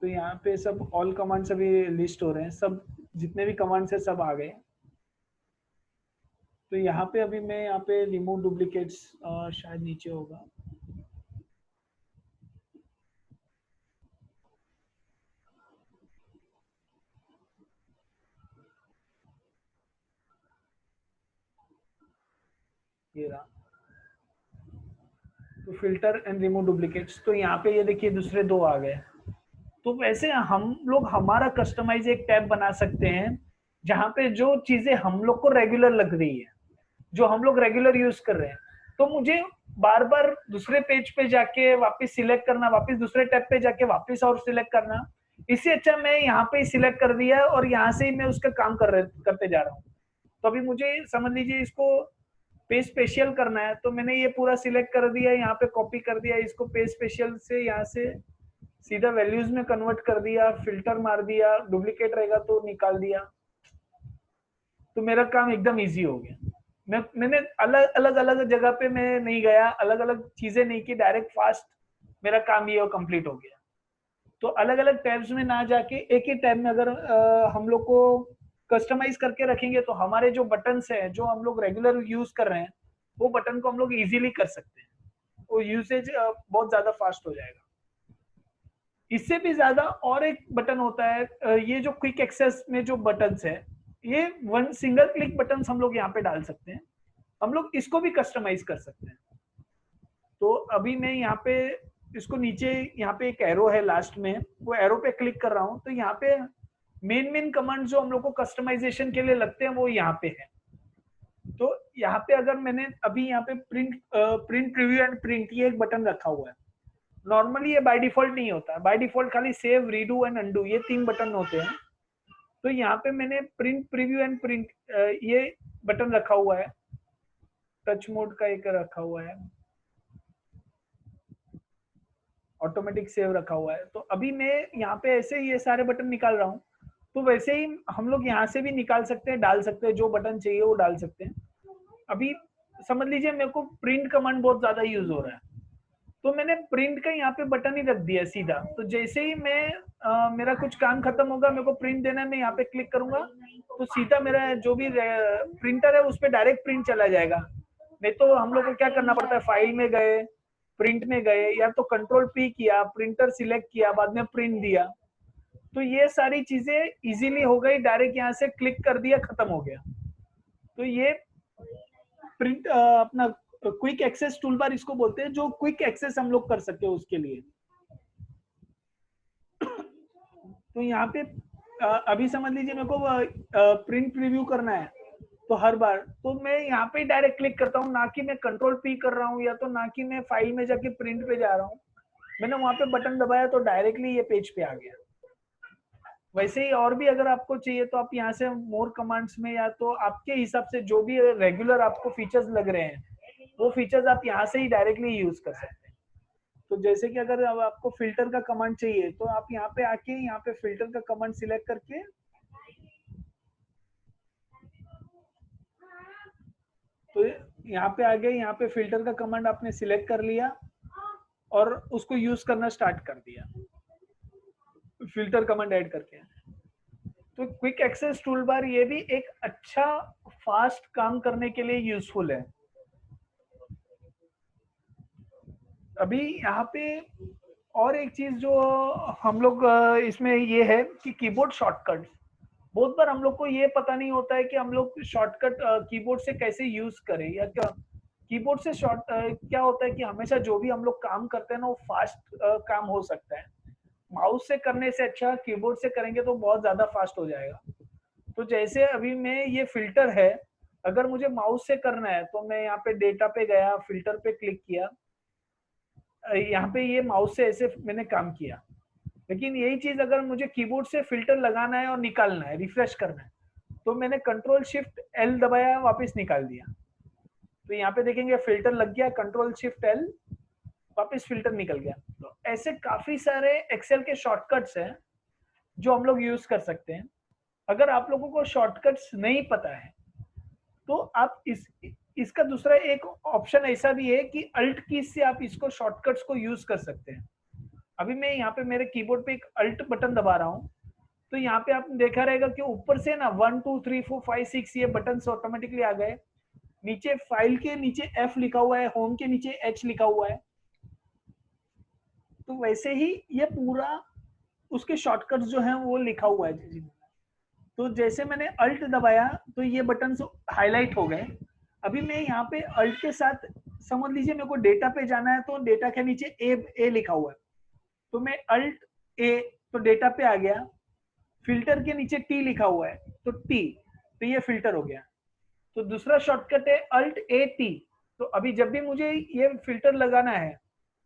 तो यहाँ पे सब ऑल कमांड्स अभी लिस्ट हो रहे हैं, सब जितने भी कमांड्स है सब आ गए। तो यहाँ पे अभी मैं यहाँ पे रिमूव डुप्लीकेट्स शायद नीचे होगा, ये रहा, तो फिल्टर एंड रिमूव डुप्लीकेट्स। तो यहाँ पे ये देखिए दूसरे 2 आ गए। तो वैसे हम लोग हमारा कस्टमाइज एक टैब बना सकते हैं, जहां पे जो चीजें हम लोग को रेगुलर लग रही है, जो हम लोग रेगुलर यूज कर रहे हैं, तो मुझे बार बार दूसरे पेज पे जाके वापस सिलेक्ट करना, वापस दूसरे टैब पे जाके वापस और सिलेक्ट करना, इससे अच्छा मैं यहाँ पे सिलेक्ट कर दिया और यहाँ से ही मैं उसका काम करते जा रहा हूँ। तो अभी मुझे समझ लीजिए इसको पेज स्पेशल करना है, तो मैंने ये पूरा सिलेक्ट कर दिया, यहाँ पे कॉपी कर दिया, इसको पेज स्पेशल से यहाँ से सीधा वैल्यूज में कन्वर्ट कर दिया, फिल्टर मार दिया, डुप्लीकेट रहेगा तो निकाल दिया, तो मेरा काम एकदम इजी हो गया। मैंने अलग अलग जगह पे मैं नहीं गया, अलग अलग चीजें नहीं की, डायरेक्ट फास्ट मेरा काम ये कंप्लीट हो गया। तो अलग अलग टैब्स में ना जाके एक ही टैब में अगर हम लोग को कस्टमाइज करके रखेंगे, तो हमारे जो बटन्स हैं जो हम लोग रेगुलर यूज कर रहे हैं, वो बटन को हम लोग इजीली कर सकते हैं, वो यूसेज बहुत ज्यादा फास्ट हो जाएगा। इससे भी ज्यादा और एक बटन होता है, ये जो क्विक एक्सेस में जो बटन्स है, ये वन सिंगल क्लिक बटन्स हम लोग यहाँ पे डाल सकते हैं, हम लोग इसको भी कस्टमाइज कर सकते हैं। तो अभी मैं यहाँ पे इसको नीचे, यहाँ पे एक एरो है लास्ट में, वो एरो पे क्लिक कर रहा हूँ, तो यहाँ पे मेन कमांड जो हम लोग को कस्टमाइजेशन के लिए लगते हैं वो यहाँ पे है। तो यहाँ पे अगर मैंने अभी यहाँ पे प्रिंट प्रीव्यू एंड प्रिंट, ये एक बटन रखा हुआ है। नॉर्मली ये बाय डिफॉल्ट नहीं होता, बाय डिफॉल्ट खाली सेव, रीडू एंड अंडू, ये 3 बटन होते हैं। तो यहाँ पे मैंने प्रिंट प्रीव्यू एंड प्रिंट ये बटन रखा हुआ है, टच मोड का एक रखा हुआ है, ऑटोमेटिक सेव रखा हुआ है। तो अभी मैं यहाँ पे ऐसे ये सारे बटन निकाल रहा हूँ, तो वैसे ही हम लोग यहाँ से भी निकाल सकते हैं, डाल सकते हैं, जो बटन चाहिए वो डाल सकते हैं। अभी समझ लीजिए मेरे को प्रिंट कमांड बहुत ज्यादा यूज हो रहा है, तो मैंने प्रिंट का यहाँ पे बटन ही रख दिया सीधा। तो जैसे ही मैं मेरा कुछ काम खत्म होगा, मेरे को प्रिंट देना है, मैं यहाँ पे क्लिक करूंगा तो सीधा मेरा जो भी प्रिंटर है उस पर डायरेक्ट प्रिंट चला जाएगा। नहीं तो हम लोग को क्या करना पड़ता है, फाइल में गए, प्रिंट में गए, या तो कंट्रोल P किया, प्रिंटर सिलेक्ट किया, बाद में प्रिंट दिया। तो ये सारी चीजें इजीली हो गई, डायरेक्ट यहाँ से क्लिक कर दिया, खत्म हो गया। तो ये प्रिंट अपना क्विक एक्सेस टूल बार इसको बोलते हैं, जो क्विक एक्सेस हम लोग कर सके उसके लिए। तो यहाँ पे अभी समझ लीजिए मेरे को प्रिंट प्रीव्यू करना है, तो हर बार तो मैं यहाँ पे डायरेक्ट क्लिक करता हूँ, ना कि मैं कंट्रोल P कर रहा हूँ, या तो ना कि मैं फाइल में जाके प्रिंट पे जा रहा हूँ। मैंने वहां पे बटन दबाया तो डायरेक्टली ये पेज पे आ गया। वैसे ही और भी अगर आपको चाहिए तो आप यहाँ से मोर कमांड्स में, या तो आपके हिसाब से जो भी रेगुलर आपको फीचर्स लग रहे हैं वो फीचर्स आप यहाँ से ही डायरेक्टली यूज कर सकते हैं। तो जैसे कि अगर अब आपको फिल्टर का कमांड चाहिए तो आप यहाँ पे आके यहाँ पे फिल्टर का कमांड सिलेक्ट करके तो यहाँ पे आ गए, यहाँ पे फिल्टर का कमांड आपने सिलेक्ट कर लिया और उसको यूज करना स्टार्ट कर दिया फिल्टर कमांड ऐड करके। तो क्विक एक्सेस टूल बार ये भी एक अच्छा फास्ट काम करने के लिए यूजफुल है। अभी यहाँ पे और एक चीज जो हम लोग इसमें ये है कि कीबोर्ड शॉर्टकट। बहुत बार हम लोग को ये पता नहीं होता है कि हम लोग शॉर्टकट कीबोर्ड से कैसे यूज करें, या क्या कीबोर्ड से क्या होता है कि हमेशा जो भी हम लोग काम करते हैं ना वो फास्ट काम हो सकता है। माउस से करने से अच्छा कीबोर्ड से करेंगे तो बहुत ज्यादा फास्ट हो जाएगा। तो जैसे अभी मैं ये फिल्टर है, अगर मुझे माउस से करना है तो मैं यहाँ पे डेटा पे गया, फिल्टर पे क्लिक किया, यहाँ पे ये माउस से ऐसे मैंने काम किया। लेकिन यही चीज अगर मुझे कीबोर्ड से फिल्टर लगाना है और निकालना है, रिफ्रेश करना है, तो मैंने कंट्रोल शिफ्ट L दबाया, वापस निकाल दिया। तो यहाँ पे देखेंगे फिल्टर लग गया, कंट्रोल शिफ्ट L, वापस फिल्टर निकल गया। तो ऐसे काफी सारे एक्सेल के शॉर्टकट्स हैं जो हम लोग यूज कर सकते हैं। अगर आप लोगों को शॉर्टकट्स नहीं पता है तो आप इसका दूसरा एक ऑप्शन ऐसा भी है कि अल्ट की से आप इसको शॉर्टकट्स को यूज कर सकते हैं। अभी मैं यहाँ पे मेरे कीबोर्ड पे एक अल्ट बटन दबा रहा हूँ, तो यहाँ पे आपने देखा रहेगा कि ऊपर से ना 1 2 3 4 5 6 ये बटन ऑटोमेटिकली आ गए। नीचे फाइल के नीचे F लिखा हुआ है, होम के नीचे H लिखा हुआ है। तो वैसे ही ये पूरा उसके शॉर्टकट्स जो हैं वो लिखा हुआ है। तो जैसे मैंने अल्ट दबाया तो ये बटन हाईलाइट हो गए। अभी मैं यहाँ पे अल्ट के साथ समझ लीजिए मेरे को डेटा पे जाना है, तो डेटा के नीचे ए लिखा हुआ है, तो मैं अल्ट ए, तो डेटा पे आ गया। फिल्टर के नीचे टी लिखा हुआ है तो टी, तो ये फिल्टर हो गया। तो दूसरा शॉर्टकट है अल्ट ए टी। तो अभी जब भी मुझे ये फिल्टर लगाना है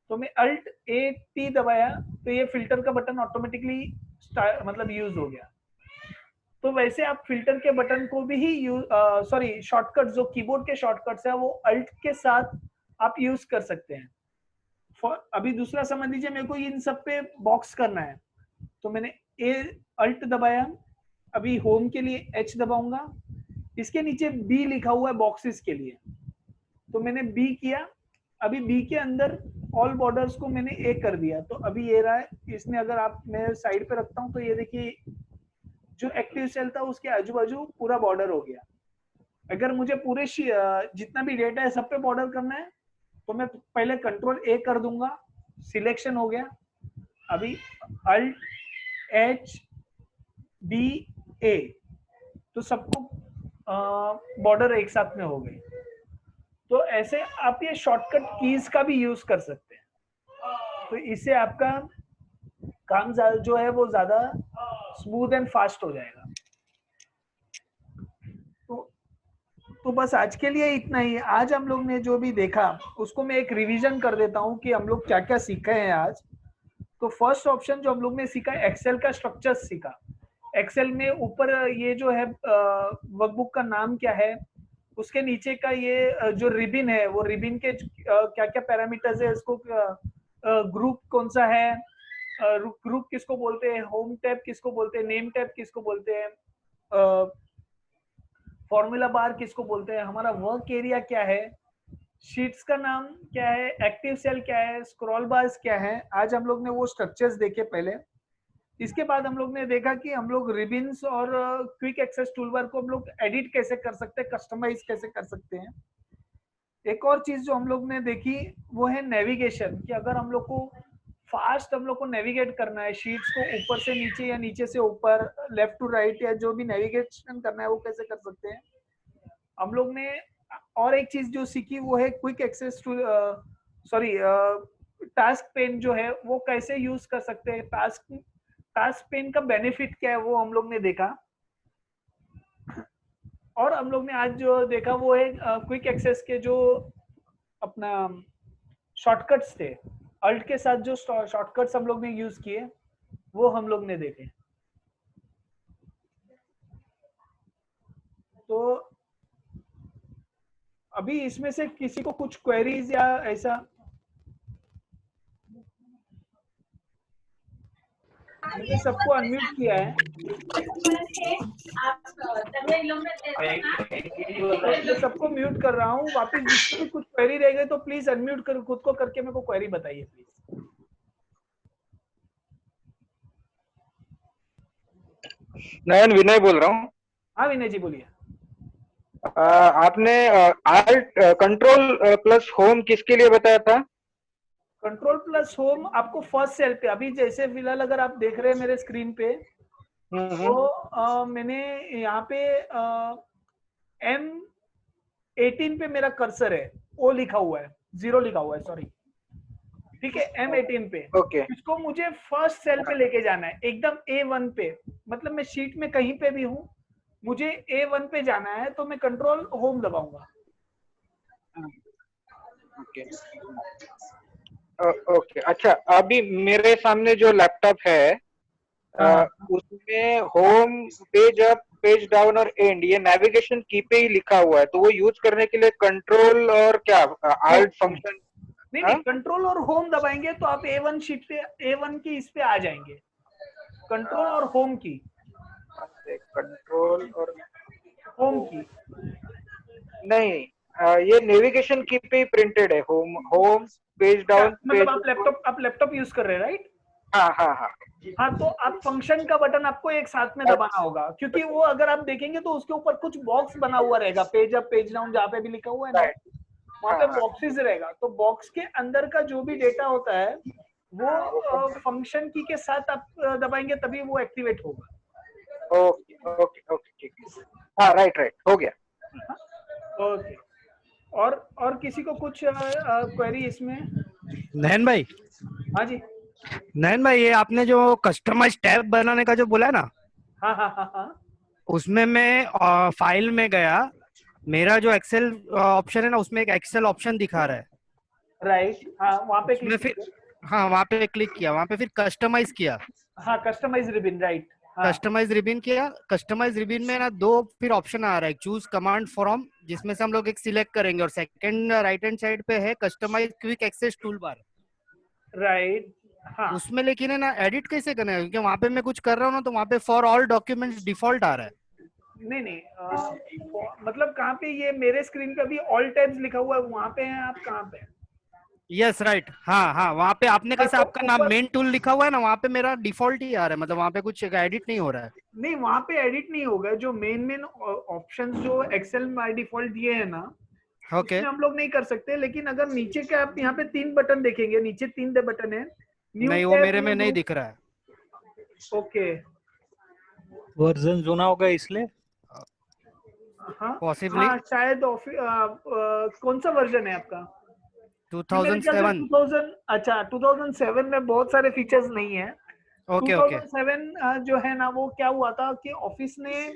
तो मैं अल्ट ए टी दबाया तो ये फिल्टर का बटन ऑटोमेटिकली मतलब यूज हो गया। तो वैसे आप फिल्टर के बटन को भी ही शॉर्टकट जो कीबोर्ड के शॉर्टकट्स है वो अल्ट के साथ आप यूज कर सकते हैं। अभी दूसरा समझ लीजिए मेरे को इन सब पे बॉक्स करना है, तो मैंने अल्ट दबाया, अभी होम के लिए H दबाऊंगा, इसके नीचे B लिखा हुआ है बॉक्सेस के लिए, तो मैंने B किया। अभी B के अंदर ऑल बॉर्डर्स को मैंने A कर दिया, तो अभी ये रहा है। इसमें अगर आप मैं साइड पे रखता हूँ तो ये देखिए जो एक्टिव सेल था उसके आजू बाजू पूरा बॉर्डर हो गया। अगर मुझे पूरे जितना भी डेटा है सब पे बॉर्डर करना है तो मैं पहले कंट्रोल A कर दूंगा, सिलेक्शन हो गया। अभी अल्ट H B A, तो सबको बॉर्डर एक साथ में हो गई। तो ऐसे आप ये शॉर्टकट कीज का भी यूज कर सकते हैं, तो इससे आपका काम जो है वो ज्यादा स्मूथ एंड फास्ट हो जाएगा। तो बस आज के लिए इतना ही। आज हम लोग ने जो भी देखा उसको मैं एक रिवीजन कर देता हूँ कि हम लोग क्या क्या सीखे हैं आज। तो फर्स्ट ऑप्शन जो हम लोग ने सीखा, एक्सेल का स्ट्रक्चर सीखा। एक्सेल में ऊपर ये जो है वर्कबुक का नाम क्या है, उसके नीचे का ये जो रिबिन है वो रिबिन के क्या क्या पैरामीटर्स है, इसको ग्रुप कौन सा है, ग्रुप किसको बोलते हैं, होम टैब किसको बोलते हैं, नेम टैब किसको बोलते हैं, फॉर्मूला बार किसको बोलते हैं, हमारा वर्क एरिया क्या है, शीट्स का नाम क्या है, एक्टिव सेल क्या है, स्क्रॉल बार्स क्या है। आज हम लोग ने वो स्ट्रक्चर्स देखे पहले। इसके बाद हम लोग ने देखा कि हम लोग रिबिन्स और क्विक एक्सेस टूलबार को हम लोग एडिट कैसे कर सकते हैं, कस्टमाइज कैसे कर सकते हैं। एक और चीज जो हम लोग ने देखी वो है नेविगेशन, कि अगर हम लोग को फास्ट हम लोग को नेविगेट करना है, शीट्स को ऊपर से नीचे या नीचे से ऊपर, लेफ्ट टू राइट, या जो भी नेविगेशन करना है वो कैसे कर सकते हैं हम लोग ने। और एक चीज जो सीखी वो है quick access to task pane जो है वो कैसे यूज कर सकते हैं, टास्क पेन का बेनिफिट क्या है वो हम लोग ने देखा। और हम लोग ने आज जो देखा वो है क्विक एक्सेस के जो अपना शॉर्टकट्स थे, अल्ट के साथ जो शॉर्टकट्स हम लोग ने यूज किए वो हम लोग ने देखे। तो अभी इसमें से किसी को कुछ क्वेरीज या ऐसा? मैंने सबको अनम्यूट किया है, मैं सबको म्यूट कर रहा हूँ। वापिस जिसको भी कुछ क्वेरी रह गए तो प्लीज अनम्यूट कर खुद को करके मेरे को क्वेरी बताइए प्लीज। नयन विनय बोल रहा हूँ। हाँ विनय जी बोलिए। आपने आल्ट कंट्रोल प्लस होम किसके लिए बताया था? कंट्रोल प्लस होम आपको फर्स्ट सेल पे, अभी जैसे फिलहाल अगर आप देख रहे हैं मेरे स्क्रीन पे, तो मैंने यहाँ पे M18 पे मेरा कर्सर है, ओ लिखा हुआ है, 0 लिखा हुआ है, सॉरी, ठीक है, M18 पे। ओके। इसको मुझे फर्स्ट सेल पे लेके जाना है, एकदम A1 पे, मतलब मैं शीट में कहीं पे भी हूँ, मुझे A1 पे जाना है तो मैं कंट्रोल होम दबाऊंगा। ओके ओके, अच्छा अभी मेरे सामने जो लैपटॉप है उसमें home, page up, page down और एंड ये नेविगेशन की पे ही लिखा हुआ है, तो वो यूज करने के लिए कंट्रोल और क्या आल्ट फंक्शन? नहीं, कंट्रोल और होम दबाएंगे तो आप A1 शीट पे, A1 की इस पे आ जाएंगे, कंट्रोल और होम की, कंट्रोल और होम की नहीं, ये नेविगेशन की पे ही प्रिंटेड है, होम पेज डाउन मतलब आप लैपटॉप यूज कर रहे हैं, राइट? हाँ हाँ हाँ हाँ, तो आप फंक्शन का बटन आपको एक साथ में दबाना होगा, क्योंकि वो अगर आप देखेंगे तो उसके ऊपर कुछ बॉक्स बना हुआ रहेगा, पेज अप, पेज डाउन, जहाँ पे भी लिखा हुआ है ना, वहाँ पे बॉक्सेस रहेगा। तो बॉक्स के अंदर का जो भी डेटा होता है वो फंक्शन की के साथ आप दबाएंगे तभी वो एक्टिवेट होगा। ओके ओके ओके, ठीक है, हाँ राइट राइट, हो गया। ओके, और किसी को कुछ क्वेरी इसमें? नयन भाई, हाँ जी। नयन भाई, ये आपने जो कस्टमाइज टैब बनाने का जो बोला है ना, हाँ हाँ हाँ हाँ, उसमें मैं फाइल में गया, मेरा जो एक्सेल ऑप्शन है ना उसमें एक एक्सेल ऑप्शन दिखा रहा है, राइट, हाँ वहाँ पे उसमें फिर हाँ वहाँ पे क्लिक किया, वहाँ पे फिर कस्टमाइज किया, हाँ customize ribbon, right, customize ribbon किया। कस्टमाइज रिबिन में ना दो फिर ऑप्शन आ रहा है, चूज कमांड फ्रॉम, जिसमें से हम लोग एक सिलेक्ट करेंगे, और सेकंड राइट हैंड साइड पे है customize quick access tool bar, right. हाँ, उसमें लेकिन है ना एडिट कैसे करना है, क्योंकि वहाँ पे मैं कुछ कर रहा हूँ ना तो वहाँ पे फॉर ऑल डॉक्यूमेंट्स डिफॉल्ट आ रहा है। नहीं, मतलब कहाँ पे, ये मेरे स्क्रीन पे भी ऑल टैब्स लिखा हुआ है, वहाँ पे हैं आप? कहाँ पे? यस राइट, हाँ हाँ, वहाँ पे आपने कैसे, तो आपका नाम मेन टूल लिखा हुआ है ना, वहाँ पे मेरा डिफॉल्ट ही आ रहा है, मतलब वहाँ पे कुछ एडिट नहीं हो रहा है। नहीं, वहाँ पे एडिट नहीं होगा, जो मेन ऑप्शंस जो एक्सेल बाय डिफॉल्ट दिए हैं ना, ओके, हम लोग नहीं कर सकते। लेकिन अगर नीचे के आप यहाँ पे 3 बटन देखेंगे, नीचे 3 बटन है, नहीं वो मेरे में नहीं दिख रहा है। ओके, वर्जन जुना होगा इसलिए, हाँ पॉसिबली। हाँ शायद कौन सा वर्जन है आपका? 2007। 2000, अच्छा 2007 में बहुत सारे फीचर्स नहीं है। ओके 2007 जो है ना, वो क्या हुआ था कि ऑफिस ने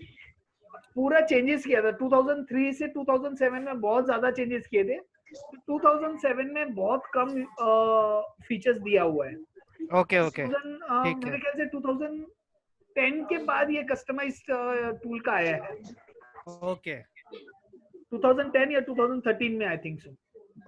पूरा चेंजेस किया था। 2003 से 2007 में बहुत ज्यादा चेंजेस किए थे, 2007 में बहुत कम फीचर्स दिया हुआ है। ओके ओके, ठीक मेरे है, ख्याल से 2010 के बाद ये कस्टमाइज टूल का आया है, ओके 2010 या 2013 में, आई थिंक सो।